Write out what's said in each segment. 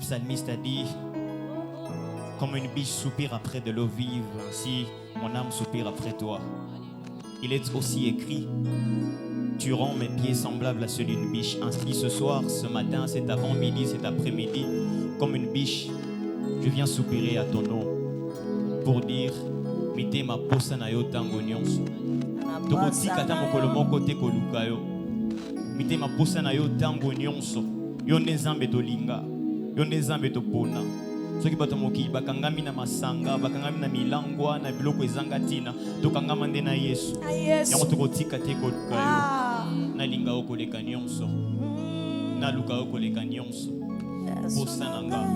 psalmiste a dit, comme une biche soupire après de l'eau vive, ainsi mon âme soupire après toi. Il est aussi écrit, tu rends mes pieds semblables à ceux d'une biche. Ainsi ce soir, ce matin, cet avant-midi, cet après-midi, comme une biche, je viens soupirer à ton nom pour dire, mite ma posa na yo tango nyonso. Tokoti kata mokolo moko te koluka yo. Mite ma posa na yo tango nyonso. Yo nde nzambe tolinga, yo nde nzambe topona. Soki bato mokili bakangami na masanga, bakangami na milangwa, na biloko ezanga tina, tokangama nde na Yesu. Yango tokotika te koluka yo. Na linga yo koleka nyonso. Na luka yo koleka nyonso. Posa nanga.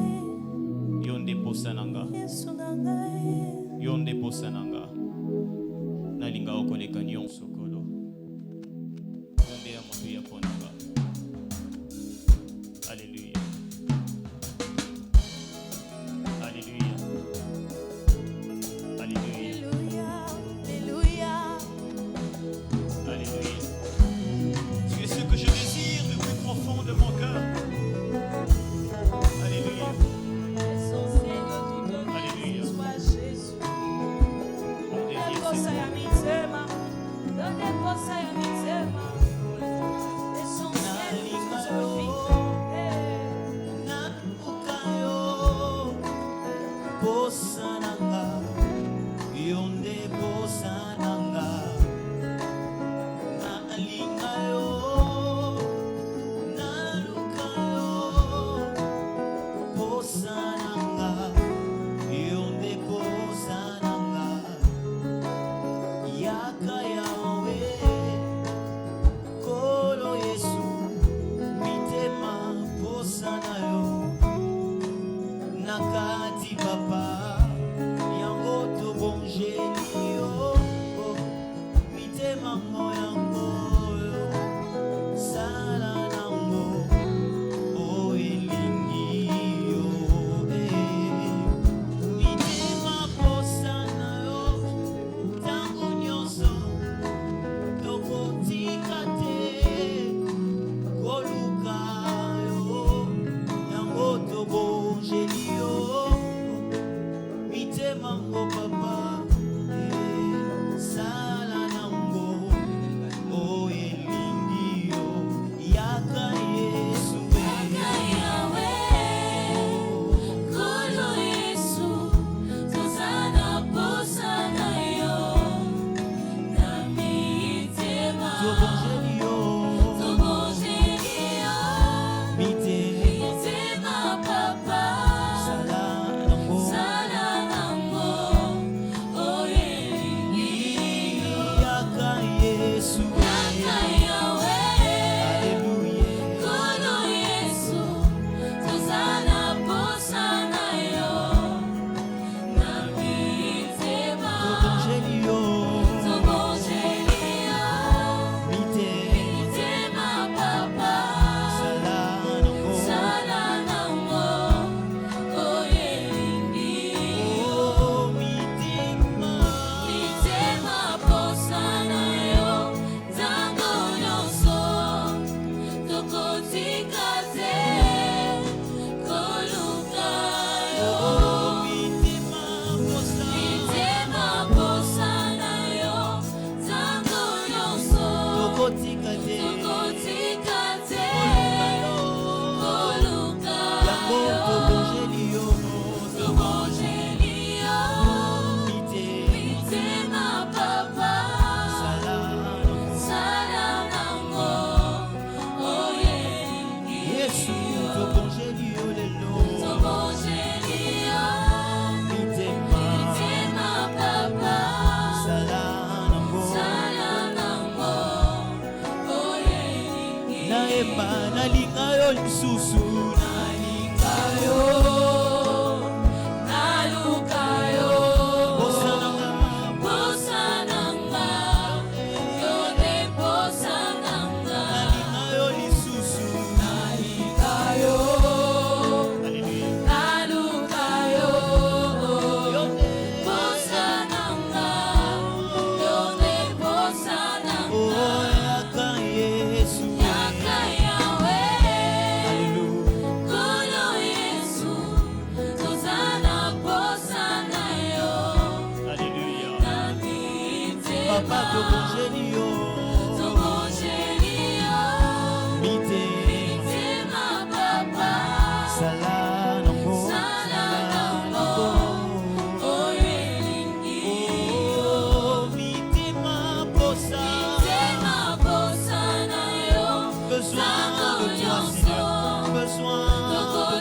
Yo nde posa nanga. Yo nde posa nanga. Na linga yo koleka nyonso kolo. Yo nde ya moto ya ponanga. Alléluia. Alléluia. Alléluia. Alléluia. Tu es ce que je désire le plus profond de mon cœur. Alléluia. Alléluia. Mon désir, c'est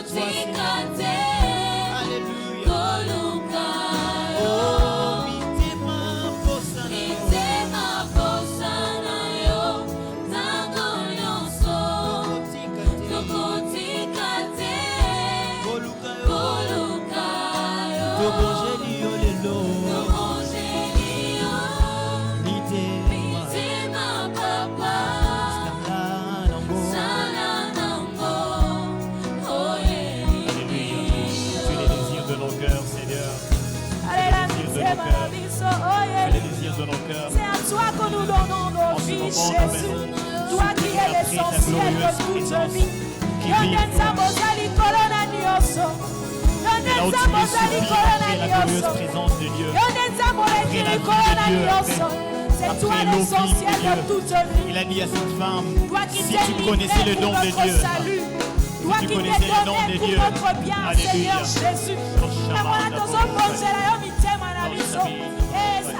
toi, Seigneur. Alléluia. Oh, mitema posana yo. Tokotika te. Koluka yo. Tobongeli yo lelo. Mitema papa. Sala nango. Oh yeah. Alléluia. Tu es les désirs de nos cœurs, Seigneur. Tu es les désirs de nos cœurs. C'est à toi que nous donnons nos vies, Jésus. Toi qui es l'essentiel de toute vie. Là où tu es suffit après la glorieuse présence de Dieu. C'est toi l'essentiel de toute vie. Il a dit à cette femme, Toi qui si t'es tu connaissais le livré nom pour de notre Dieu, salut. Toi tu qui t'es connaissais le nom de donné pour Dieu. notre bien, Alléluia. Seigneur Jésus. Et voilà, nous sommes bons, c'est la mitema na biso. Et ça